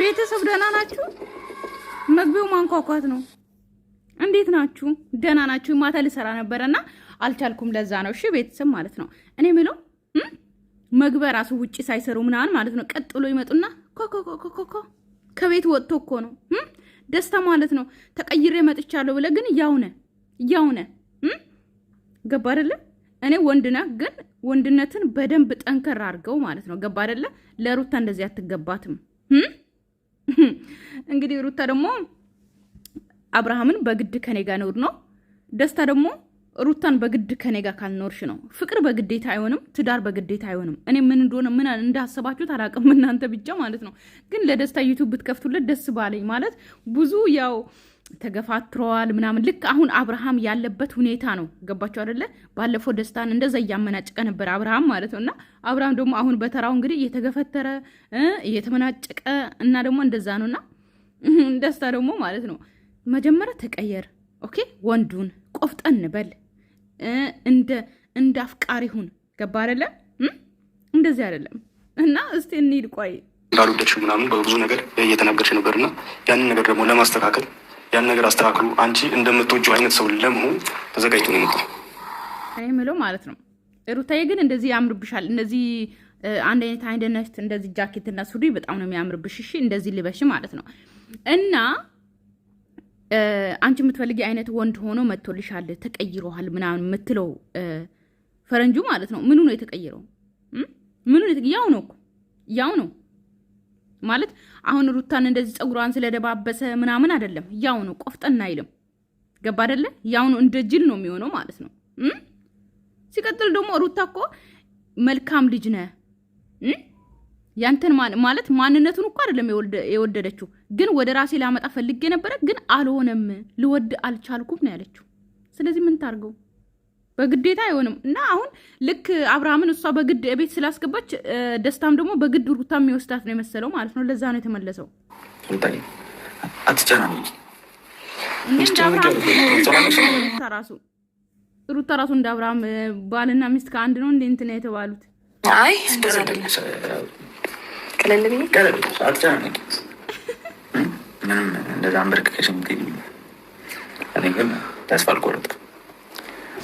ቤተሰብ ደህና ናችሁ? መግቢያው ማንኳኳት ነው። እንዴት ናችሁ? ደህና ናችሁ? ማታ ልሰራ ነበርና አልቻልኩም። ለዛ ነው። እሺ ቤተሰብ ማለት ነው። እኔ ምለው መግቢያ ራሱ ውጪ ሳይሰሩ ምናምን ማለት ነው። ቀጥሎ ይመጡና ኮኮኮኮኮ ከቤት ወጥቶ እኮ ነው ደስታ ማለት ነው። ተቀይሬ መጥቻለሁ ብለ ግን ያውነ ገባ አይደለ? እኔ ወንድና ግን ወንድነትን በደንብ ጠንከር አድርገው ማለት ነው። ገባ አይደለ? ለሩታ እንደዚህ አትገባትም። እንግዲህ ሩታ ደግሞ አብርሃምን በግድ ከኔ ጋር ኖር ነው። ደስታ ደግሞ ሩታን በግድ ከኔ ጋር ካልኖርሽ ነው። ፍቅር በግዴታ አይሆንም፣ ትዳር በግዴታ አይሆንም። እኔ ምን እንደሆነ ምን እንዳሰባችሁት አላውቅም፣ እናንተ ብቻ ማለት ነው። ግን ለደስታ ዩቲዩብ ብትከፍቱለት ደስ ባለኝ ማለት ብዙ ያው ተገፋትረዋል ምናምን። ልክ አሁን አብርሃም ያለበት ሁኔታ ነው። ገባችሁ አይደለ? ባለፈው ደስታን እንደዛ እያመናጨቀ ነበር አብርሃም ማለት ነውና አብርሃም ደግሞ አሁን በተራው እንግዲህ እየተገፈተረ እየተመናጨቀ እና ደግሞ እንደዛ ነውና ደስታ ደግሞ ማለት ነው መጀመሪያ ተቀየር። ኦኬ ወንዱን ቆፍጠን በል እንደ አፍቃሪ ሁን። ገባ አይደለ? እንደዚህ አይደለም እና እስቲ እንሂድ። ቆይ እንዳልወደድሽ ምናምን በብዙ ነገር እየተናገርሽ ነበርና ያንን ነገር ደግሞ ለማስተካከል ያን ነገር አስተካክሉ። አንቺ እንደምትወጂው አይነት ሰው ለመሆን ተዘጋጅቶ ነው የመጣው። እኔ የምለው ማለት ነው ሩታዬ ግን እንደዚህ ያምርብሻል። እንደዚህ አንድ አይነት እንደዚህ ጃኬት እና ሱሪ በጣም ነው የሚያምርብሽ። እሺ እንደዚህ ልበሽ ማለት ነው። እና አንቺ የምትፈልጊ አይነት ወንድ ሆኖ መጥቶልሻል፣ ተቀይሮሃል ምናምን የምትለው ፈረንጁ ማለት ነው። ምኑ ነው የተቀየረው? ምኑ ያው ነው ማለት አሁን ሩታን እንደዚህ ጸጉሯን ስለደባበሰ ምናምን አይደለም። ያው ነው፣ ቆፍጠን አይልም። ገባ አይደለ? ያው ነው፣ እንደ ጅል ነው የሚሆነው ማለት ነው። ሲቀጥል ደግሞ ሩታ እኮ መልካም ልጅ ነህ። ያንተን ማለት ማንነቱን እኮ አይደለም የወደደችው፣ ግን ወደ ራሴ ላመጣ ፈልጌ ነበረ፣ ግን አልሆነም፣ ልወድ አልቻልኩም ነው ያለችው። ስለዚህ ምን ታርገው? በግዴታ አይሆንም። እና አሁን ልክ አብርሃምን እሷ በግድ ቤት ስላስገባች ደስታም ደግሞ በግድ ሩታ የሚወስዳት ነው የመሰለው ማለት ነው። ለዛ ነው የተመለሰው። ሩታ ራሱ እንደ አብርሃም ባልና ሚስት ከአንድ ነው እንደ እንትን የተባሉት። አይ እንደዛ አይደለም። ቀለል ብዬ አትጨናነቂ። ምንም እንደዛ አንበርክከሽ የምትይኝ እኔ ግን ተስፋ አልቆረጥኩም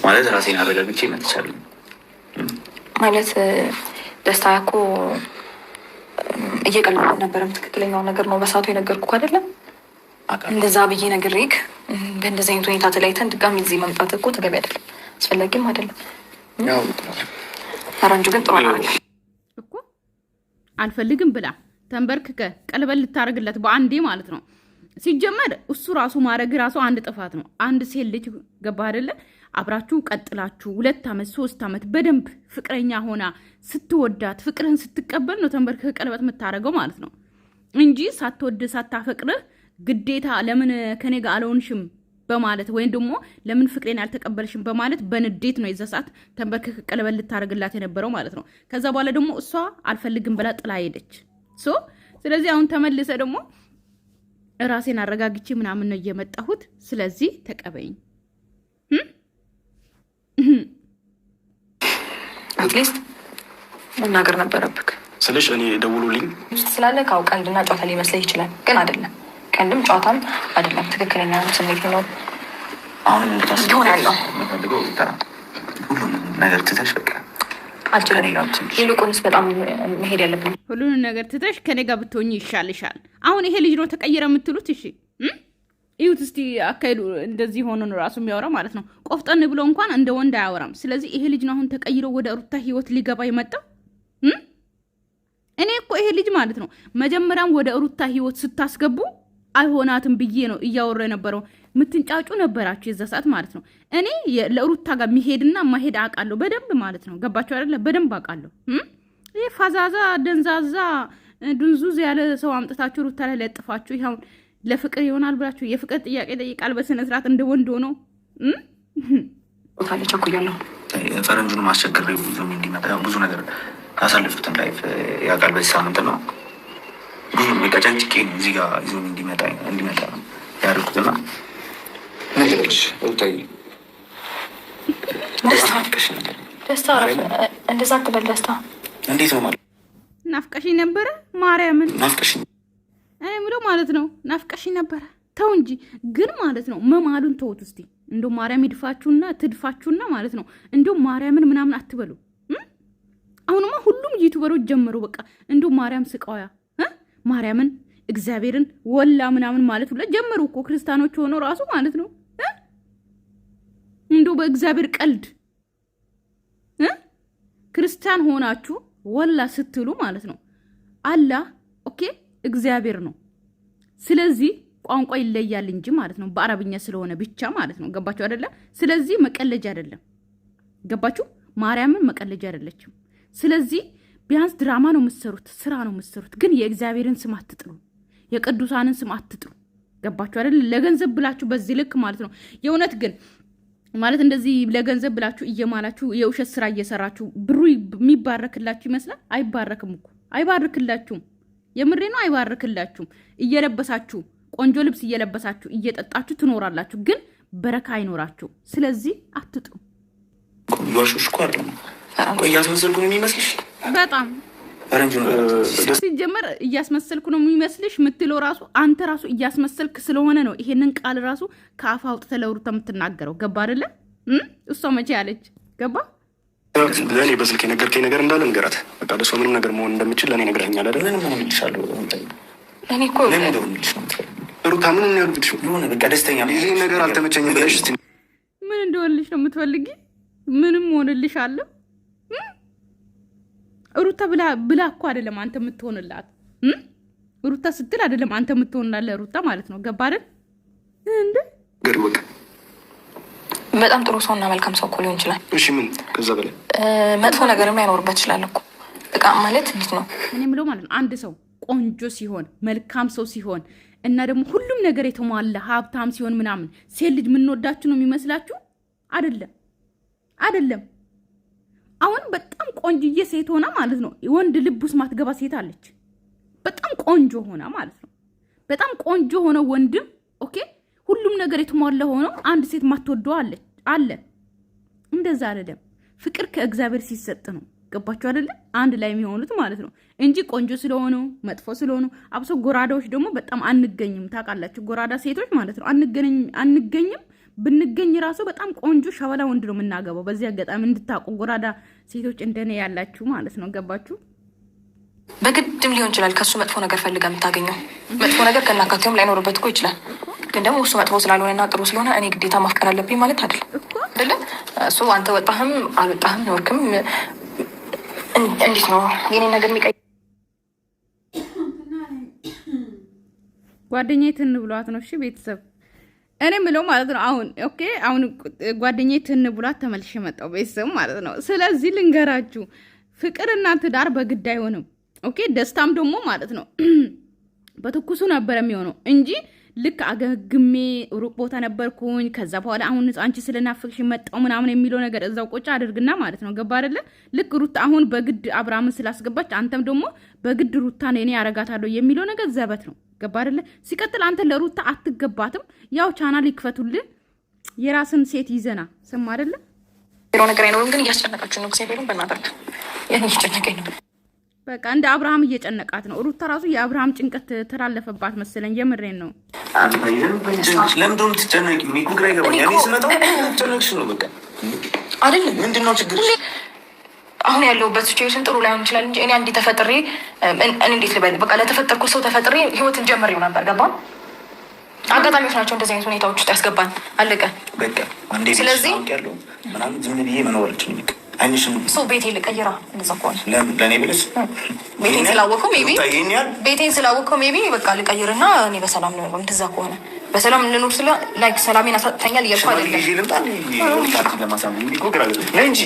ማለት ራሴን አረጋግቼ መጥቻለሁ። ማለት ደስታ እኮ እየቀለለ ነበረም። ትክክለኛው ነገር ነው በሰዓቱ የነገርኩህ አይደለም። እንደዛ ብዬ ነግሬክ በእንደዚህ አይነት ሁኔታ ተለያይተን ድጋሚ እዚህ መምጣት እኮ ተገቢ አይደለም፣ አስፈላጊም አይደለም። ፈረንጁ ግን ጥሩ ነው እኮ አልፈልግም ብላ ተንበርክከ ቀለበል ልታረግለት በአንዴ ማለት ነው። ሲጀመር እሱ ራሱ ማድረግ ራሱ አንድ ጥፋት ነው። አንድ ሴት ልጅ ገባ አይደለ? አብራችሁ ቀጥላችሁ 2 ዓመት 3 ዓመት በደንብ ፍቅረኛ ሆና ስትወዳት ፍቅርህን ስትቀበል ነው ተንበርክከ ቀለበት የምታረገው ማለት ነው እንጂ ሳትወድ ሳታፈቅርህ ግዴታ ለምን ከኔ ጋር አልሆንሽም በማለት ወይም ደግሞ ለምን ፍቅሬን አልተቀበልሽም በማለት በንዴት ነው የዛ ሰዓት ተንበርክከ ቀለበት ልታረግላት የነበረው ማለት ነው። ከዛ በኋላ ደግሞ እሷ አልፈልግም ብላ ጥላ ሄደች። ስለዚህ አሁን ተመልሰ ደግሞ ራሴን አረጋግቼ ምናምን ነው እየመጣሁት። ስለዚህ ተቀበይኝ። አትሊስት መናገር ነበረብክ ስልሽ እኔ ደውሉልኝ ስላለ ካው ቀልድና ጨዋታ ሊመስልህ ይችላል፣ ግን አይደለም። ቀልድም ጨዋታም አይደለም፣ ትክክለኛ ስሜት ነው። አሁን ይሆናለሁ የምፈልገው ሁሉም ነገር ትተሽ በቃ አልችልም። ይልቁንስ በጣም መሄድ ያለብን ሁሉንም ነገር ትተሽ ከኔ ጋር ብትሆኚ ይሻልሻል። አሁን ይሄ ልጅ ነው ተቀየረ የምትሉት? እሺ ይሁት እስቲ አካይዱ እንደዚህ ሆኖ ነው ራሱ የሚያወራው ማለት ነው። ቆፍጠን ብሎ እንኳን እንደ ወንድ አያወራም። ስለዚህ ይሄ ልጅ ነው አሁን ተቀይሮ ወደ ሩታ ህይወት ሊገባ የመጣው። እኔ እኮ ይሄ ልጅ ማለት ነው መጀመሪያም ወደ ሩታ ህይወት ስታስገቡ አይሆናትም ብዬ ነው እያወራ የነበረው። ምትንጫጩ ነበራችሁ የዛ ሰዓት ማለት ነው። እኔ ለሩታ ጋር መሄድና ማሄድ አውቃለሁ በደንብ ማለት ነው። ገባችሁ አይደለ? በደንብ አውቃለሁ። ይሄ ፋዛዛ ደንዛዛ ድንዙዝ ያለ ሰው አምጥታችሁ ሩታ ላይ ለጥፋችሁ ይሁን ለፍቅር ይሆናል ብላችሁ የፍቅር ጥያቄ ጠይቃል በስነ ስርዓት እንደ ወንድ ሆኖ ታለች አቆያለሁ። ፈረንጁን ማስቸገር ብዙ እንዲመጣ ብዙ ነገር ካሳለፍኩትን ላይፍ ያውቃል። በዚህ ሳምንት ነው ብዙ ጨጭቄ እዚህ ጋር ይዞ እንዲመጣ ያደርኩትና ነገሮች ወጣይ ደስታ እንደዛ አትበል። ደስታ እንዴት ነው ማለት ናፍቀሽኝ ነበረ ማርያምን ናፍቀሽኝ። እኔ ማለት ነው ናፍቀሽ ነበረ። ተው እንጂ ግን ማለት ነው መማሉን ተውት እስቲ። እንደው ማርያም ይድፋችሁና ትድፋችሁና ማለት ነው እንደው ማርያምን ምናምን አትበሉ። አሁንማ ሁሉም ዩቲዩበሮች ጀመሩ። በቃ እንደው ማርያም ስቃያ ማርያምን እግዚአብሔርን ወላ ምናምን ማለት ሁላ ጀመሩ እኮ ክርስቲያኖች ሆነው ራሱ ማለት ነው። እንደው በእግዚአብሔር ቀልድ ክርስቲያን ሆናችሁ ወላ ስትሉ ማለት ነው አላህ ኦኬ እግዚአብሔር ነው። ስለዚህ ቋንቋ ይለያል እንጂ ማለት ነው በአረብኛ ስለሆነ ብቻ ማለት ነው። ገባችሁ አይደለ? ስለዚህ መቀለጃ አይደለም። ገባችሁ? ማርያምን መቀለጃ አይደለችም። ስለዚህ ቢያንስ ድራማ ነው የምትሰሩት፣ ስራ ነው የምትሰሩት። ግን የእግዚአብሔርን ስም አትጥሉ፣ የቅዱሳንን ስም አትጥሉ። ገባችሁ አይደለ? ለገንዘብ ብላችሁ በዚህ ልክ ማለት ነው። የእውነት ግን ማለት እንደዚህ ለገንዘብ ብላችሁ እየማላችሁ የውሸት ስራ እየሰራችሁ ብሩ የሚባረክላችሁ ይመስላል። አይባረክም እኮ አይባርክላችሁም። የምሬ ነው፣ አይባርክላችሁም። እየለበሳችሁ ቆንጆ ልብስ እየለበሳችሁ እየጠጣችሁ ትኖራላችሁ፣ ግን በረካ አይኖራችሁ። ስለዚህ አትጥሩ። ዋሾሽ እኮ አይደለም እያስመሰልኩ ነው የሚመስልሽ። በጣም ሲጀመር እያስመሰልኩ ነው የሚመስልሽ የምትለው ራሱ አንተ ራሱ እያስመሰልክ ስለሆነ ነው ይሄንን ቃል ራሱ ከአፍ አውጥተህ ለሩታ የምትናገረው። ገባ አይደለ? እሷ መቼ ያለች ገባ? ለእኔ በስልክ የነገርከኝ ነገር እንዳለ ንገራት። በቃ ለእሷ ምንም ነገር መሆን እንደምችል ለእኔ ነግረኸኛል አይደለ? ምን ልልሻለሁ? እኔ እኮ ሩታ ምን ያሉብሽ ሆነ? በቃ ደስተኛ ይሄ ነገር አልተመቸኝም ብለሽ ምን እንደሆንልሽ ነው የምትፈልጊ? ምንም ሆንልሽ አለ ሩታ ብላ እኮ አይደለም አንተ የምትሆንላት። ሩታ ስትል አይደለም አንተ የምትሆንላት ሩታ ማለት ነው። ገባ አይደል? እንዴ ገርበቅ በጣም ጥሩ ሰውና መልካም ሰው እኮ ሊሆን ይችላል። እሺ ምን ከዛ በላይ መጥፎ ነገርም ላይኖርበት ይችላል እኮ። በቃ ማለት እንዴት ነው እኔ የምለው ማለት ነው አንድ ሰው ቆንጆ ሲሆን መልካም ሰው ሲሆን እና ደግሞ ሁሉም ነገር የተሟላ ሀብታም ሲሆን ምናምን ሴት ልጅ የምንወዳችሁ ነው የሚመስላችሁ? አይደለም አይደለም። አሁን በጣም ቆንጆዬ ሴት ሆና ማለት ነው ወንድ ልብ ውስጥ ማትገባ ሴት አለች። በጣም ቆንጆ ሆና ማለት ነው በጣም ቆንጆ ሆነ ወንድም ኦኬ ሁሉም ነገር የተሟላ ሆኖ አንድ ሴት ማትወደው አለ። እንደዛ አይደለም። ፍቅር ከእግዚአብሔር ሲሰጥ ነው። ገባችሁ አይደለ? አንድ ላይ የሚሆኑት ማለት ነው እንጂ ቆንጆ ስለሆኑ መጥፎ ስለሆኑ አብሶ ጎራዳዎች ደግሞ በጣም አንገኝም። ታውቃላችሁ ጎራዳ ሴቶች ማለት ነው አንገኝም። ብንገኝ ራሱ በጣም ቆንጆ ሸበላ ወንድ ነው የምናገባው። በዚህ አጋጣሚ እንድታውቁ ጎራዳ ሴቶች እንደኔ ያላችሁ ማለት ነው። ገባችሁ? በግድም ሊሆን ይችላል ከሱ መጥፎ ነገር ፈልጋ የምታገኘው። መጥፎ ነገር ከናካቴውም ላይኖርበት እኮ ይችላል። ግን ደግሞ እሱ መጥፎ ስላልሆነና ጥሩ ስለሆነ እኔ ግዴታ ማፍቀር አለብኝ ማለት አይደለም። እሱ አንተ ወጣህም አልወጣህም ኖርክም እንዴት ነው የኔ ነገር የሚቀይ ጓደኛዬ ትን ብሏት ነው። እሺ ቤተሰብ እኔ ምለው ማለት ነው አሁን ኦኬ አሁን ጓደኛዬ ትን ብሏት ተመልሼ መጣሁ ቤተሰብ ማለት ነው። ስለዚህ ልንገራችሁ ፍቅርና ትዳር በግድ አይሆንም። ኦኬ ደስታም ደግሞ ማለት ነው በትኩሱ ነበር የሚሆነው እንጂ ልክ አገግሜ ሩቅ ቦታ ነበርኩኝ ከዛ በኋላ አሁን አንቺ ስለናፍቅሽ መጣው ምናምን የሚለው ነገር እዛው ቆጫ አድርግና ማለት ነው። ገባ አይደለ? ልክ ሩታ አሁን በግድ አብርሃምን ስላስገባች አንተም ደግሞ በግድ ሩታን እኔ ያረጋታለሁ የሚለው ነገር ዘበት ነው። ገባ አይደለ? ሲቀጥል አንተ ለሩታ አትገባትም። ያው ቻናል ይክፈቱልን የራስን ሴት ይዘና ሰማ አይደለ? ነገር አይኖርም። ግን እያስጨነቃችሁ ነው። እግዚአብሔርን በእናታችሁ ያን እየጨነቀኝ ነው። በቃ እንደ አብርሃም እየጨነቃት ነው። ሩታ ራሱ የአብርሃም ጭንቀት ተላለፈባት መሰለኝ። የምሬን ነው። ለምንድን ነው የምትጨነቂ? ግራ ይገባኛል። እኔ ስመጣ ጨነቅሽ ነው በቃ አይደለም። ምንድን ነው ችግር? አሁን ያለሁበት ሲቹዌሽን ጥሩ ላይሆን ይችላል እንጂ እኔ አንዴ ተፈጥሬ እንዴት ልበል፣ በቃ ለተፈጠርኩ ሰው ተፈጥሬ ህይወትን ጀመሪው ነበር። ገባ? አጋጣሚዎች ናቸው እንደዚህ አይነት ሁኔታዎች ውስጥ ያስገባን። አለቀ በቃ። ስለዚህ ምናምን ዝም ብዬ መኖር አልችልም። ሰው ቤቴ ልቀይራ እንደዛ ከሆነ ለእኔ ብለሽ ቤቴን ስላወቀው ሜቢ በቃ ልቀይርና እኔ በሰላም ልኖር። እንደዛ ከሆነ በሰላም ልኖር ስለ ላይክ ሰላሜን አሳጥተኛል እያልኩ አይደለም እንጂ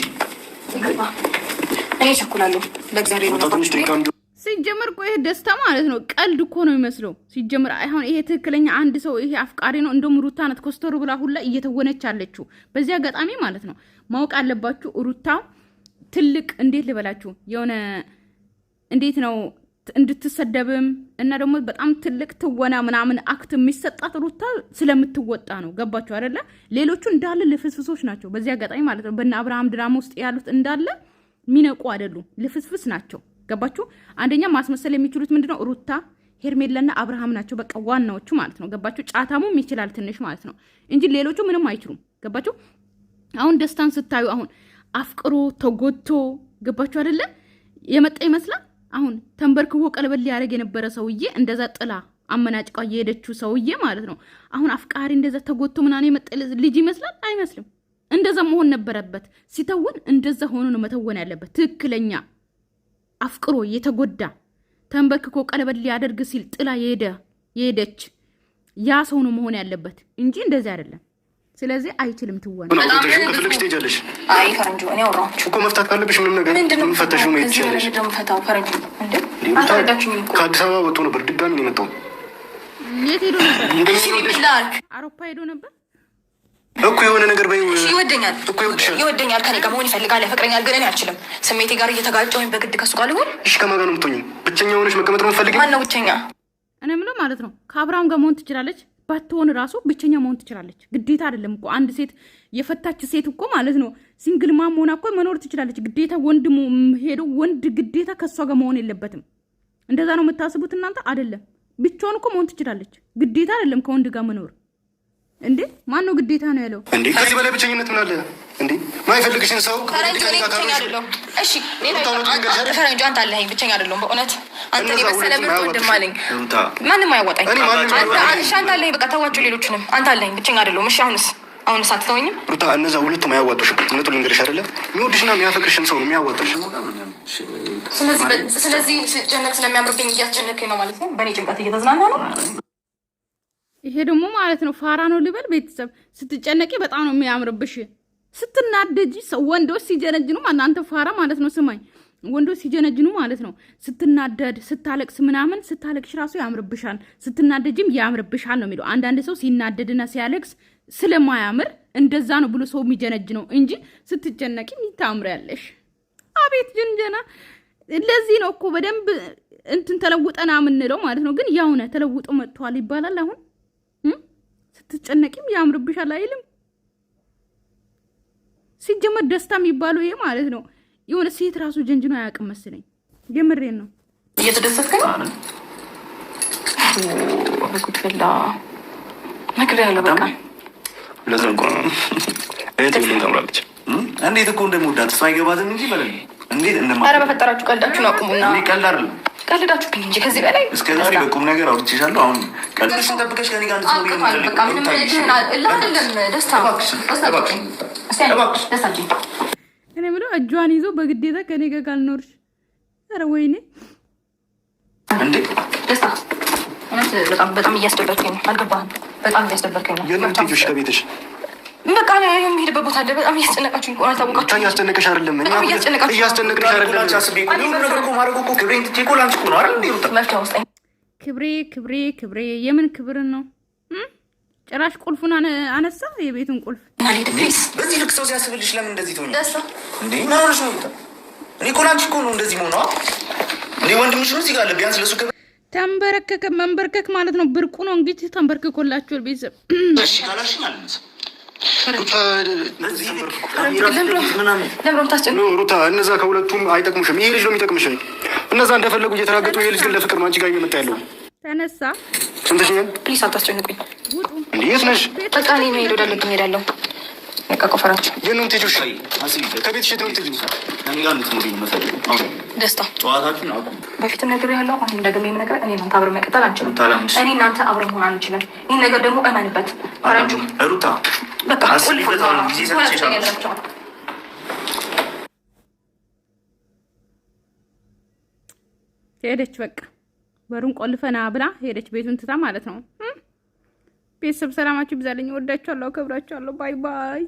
እኔ ቸኩላለሁ ለእግዚአብሔር። ሲጀመር ቆይ ደስታ ማለት ነው ቀልድ እኮ ነው የሚመስለው። ሲጀመር አሁን ይሄ ትክክለኛ አንድ ሰው ይሄ አፍቃሪ ነው እንደውም ሩታ ናት ኮስተሩ ብላ ሁላ እየተወነች አለችው። በዚህ አጋጣሚ ማለት ነው ማወቅ አለባችሁ ሩታ ትልቅ እንዴት ልበላችሁ የሆነ እንዴት ነው እንድትሰደብም እና ደግሞ በጣም ትልቅ ትወና ምናምን አክት የሚሰጣት ሩታ ስለምትወጣ ነው። ገባችሁ አይደለ? ሌሎቹ እንዳለ ልፍስፍሶች ናቸው። በዚህ አጋጣሚ ማለት ነው በእነ አብርሃም ድራማ ውስጥ ያሉት እንዳለ ሚነቁ አይደሉም፣ ልፍስፍስ ናቸው። ገባችሁ? አንደኛ ማስመሰል የሚችሉት ምንድነው ሩታ ሄርሜላና አብርሃም ናቸው በቃ ዋናዎቹ ማለት ነው። ገባችሁ? ጫታሙም ይችላል ትንሽ ማለት ነው እንጂ ሌሎቹ ምንም አይችሉም። ገባችሁ? አሁን ደስታን ስታዩ አሁን አፍቅሮ ተጎቶ ገባችሁ አይደለ? የመጣ ይመስላል። አሁን ተንበርክቦ ቀለበል ሊያደርግ የነበረ ሰውዬ እንደዛ ጥላ አመናጭቃ የሄደችው ሰውዬ ማለት ነው። አሁን አፍቃሪ እንደዛ ተጎቶ ምናምን የመጣ ልጅ ይመስላል? አይመስልም። እንደዛ መሆን ነበረበት። ሲተውን እንደዛ ሆኖ ነው መተወን ያለበት። ትክክለኛ አፍቅሮ የተጎዳ ተንበርክኮ ቀለበል ሊያደርግ ሲል ጥላ የሄደች ያ ሰው ነው መሆን ያለበት እንጂ እንደዚህ አይደለም። ስለዚህ አይችልም ትወና ከፍለሽ ትሄጃለሽ። አይ ፈረንጁ እኔ አወራችሁ እኮ መፍታት ካለብሽ ምንም ነገር የምፈተሽው ነው ይችላልሽ። ፈረንጁ እንዴ አታረዳችሁኝ እኮ ከአዲስ አበባ ወጥቶ ነበር ድጋሚ ነው የመጣው። የት ሄዶ ነበር? አውሮፓ ሄዶ ነበር እኮ የሆነ ነገር በይ። ይወደኛል እኮ ይወደኛል፣ ከኔ ጋር መሆን ይፈልጋል፣ ያፈቅረኛል። ግን እኔ አልችልም። ስሜቴ ጋር እየተጋጨሁኝ በግድ ከሱ ጋር ልሆን። እሺ ከማን ጋር ነው የምትሆኚው? ብቸኛ ሆነሽ መቀመጥ ነው የምትፈልጊው? ማነው ብቸኛ? እኔ የምለው ማለት ነው ከአብርሃም ጋር መሆን ትችላለች። ባትሆን ራሱ ብቸኛ መሆን ትችላለች። ግዴታ አይደለም እኮ አንድ ሴት የፈታች ሴት እኮ ማለት ነው ሲንግል ማም ሆና እኮ መኖር ትችላለች። ግዴታ ወንድ ሄዶ ወንድ ግዴታ ከሷ ጋር መሆን የለበትም። እንደዛ ነው የምታስቡት እናንተ? አይደለም። ብቻውን እኮ መሆን ትችላለች። ግዴታ አይደለም ከወንድ ጋር መኖር። እንዴ ማን ነው ግዴታ ነው ያለው? እንዴ ከዚህ በላይ ብቸኝነት ምን አለ እንዴ? ማይፈልግሽን ሰው ፈረንጁ እኔ ብቸኛ አይደለሁም። እሺ ፈረንጁ አንተ አለኸኝ፣ ብቸኛ አይደለሁም በእውነት አንተ የመሰለ ምርጥ ወንድም አለኝ። ማንም አያዋጣኝ። አንተ አለኸኝ፣ በቃ ተዋቸው ሌሎችንም። አንተ አለኸኝ፣ ብቸኛ አይደለሁም። እሺ አሁንስ አትተወኝም? ሩታ እነዛ ሁለቱም አያዋጡሽም። እውነቱን ልንገርሽ አይደለ የሚወድሽና የሚያፈቅርሽን ሰው ነው የሚያዋጣሽ። ስለዚህ ጀነት ስለሚያምርብኝ እያስጨነቀኝ ነው ማለት ነው። በእኔ ጭንቀት እየተዝናና ነው። ይሄ ደግሞ ማለት ነው ፋራ ነው ልበል። ቤተሰብ ስትጨነቂ በጣም ነው የሚያምርብሽ። ስትናደጂ ወንዶች ሲጀነጅኑ እናንተ ፋራ ማለት ነው። ስማኝ ወንዶች ሲጀነጅኑ ማለት ነው ስትናደድ ስታለቅስ ምናምን ስታለቅሽ ራሱ ያምርብሻል፣ ስትናደጅም ያምርብሻል ነው የሚለው። አንዳንድ ሰው ሲናደድና ሲያለቅስ ስለማያምር እንደዛ ነው ብሎ ሰው የሚጀነጅ ነው እንጂ ስትጨነቂ ታምሪያለሽ። አቤት ጅንጀና! ለዚህ ነው እኮ በደንብ እንትን ተለውጠና የምንለው ማለት ነው። ግን ያውነ ተለውጦ መጥቷል ይባላል። አሁን ስትጨነቂም ያምርብሻል አይልም? ሲጀመር ደስታ የሚባለው ይሄ ማለት ነው የሆነ ሴት ራሱ ጀንጅኖ አያውቅም መስለኝ። የምሬን ነው። እየተደሰትከኝ ነው? በጉድፈላ ነግሬ ያለው በቃ ለዛ እኮ ነው እህቴ ሁሉም ታምራለች። እንዴት እኮ እንደምወዳት እሷ አይገባትም እንጂ በለ እንዴት እንደማ ኧረ በፈጠራችሁ ቀልዳችሁን አቁሙና። ቀልድ አይደለም ቀልዳችሁብኝ እንጂ ከዚህ በላይ እስከዚህ በቁም ነገር አውጥቼሻለሁ። አሁን ቀልድሽን ጠብቀሽ ከኔ ጋር እንድትኖሪ ነው። በቃ ምንም አይደለም። ደስታ እኔ የምለው እጇን ይዞ በግዴታ ከኔ ጋር ካልኖርሽ፣ ኧረ ወይኔ እንዴ ደስታ እውነት በጣም እያስደበርከኝ ነው። አልገባህም? በጣም እያስደበርከኝ ነው። የለም ትይሽ ከቤትሽ በቃ የሚሄድበት ቦታ አለ። በጣም እያስጨነቃችሁ ነው። አልታወቃችሁ? እያስጨነቀሽ አይደለም? እኛ እያስጨነቅሽ አይደለም። ነገር እኮ ማድረግ እኮ ክብሬን ትቼ እኮ ላንቺ እኮ ነው አይደል? እንዴ መፍትሄ ውስጥ ክብሬ የምን ክብርን ነው? ጭራሽ ቁልፉን አነሳ፣ የቤቱን ቁልፍ። በዚህ ልክ ሰው ሲያስብልሽ ለምን እንደዚህ ትሆኝ? እንዴ ምን ሆነሽ ነው? እኔ እኮ ላንቺ እኮ ነው እንደዚህ መሆኗ። እኔ ወንድምሽ ነው እዚህ ጋር አለ። ቢያንስ ለሱ ተንበረከከ። መንበርከክ ማለት ነው ብርቁ ነው እንግዲህ። ተንበርክኮላችኋል ቤተሰብ። እሺ ካላልሽኝ አልመስ ሩታ እነዛ ከሁለቱም አይጠቅሙሽም። ይሄ ልጅ ነው የሚጠቅምሽ። እነዛ እንደፈለጉ እየተራገጡ ይሄ ልጅ ግን ለፍቅር ነው አንቺ ጋር እየመጣ ያለው። ተነሳ። ሰምተሽኛል? ፕሊስ አታስጨንቁኝ። እንዴ የት ነሽ? በቃ እኔ መሄድ ወዳለብኝ እሄዳለሁ። በቃ ቆፈራችሁ የት ነው የምትሄጂው? ከቤትሽ የት ነው የምትሄጂው? ደስታ ጨዋታችን አቁም። በፊትም ነገር ያለው አሁን ደግሜ የምነግርህ እኔ እናንተ አብረን መቀጠል አንችልም። እኔ እናንተ አብረን መሆን አንችልም። ይህን ነገር ደግሞ እመንበት ፈረንጁ። ሩታ በቃ ሄደች። በቃ በሩን ቆልፈና ብላ ሄደች፣ ቤቱን ትታ ማለት ነው። ቤተሰብ ሰላማችሁ ይብዛልኝ። ወዳችኋለሁ፣ አከብራችኋለሁ። ባይ ባይ።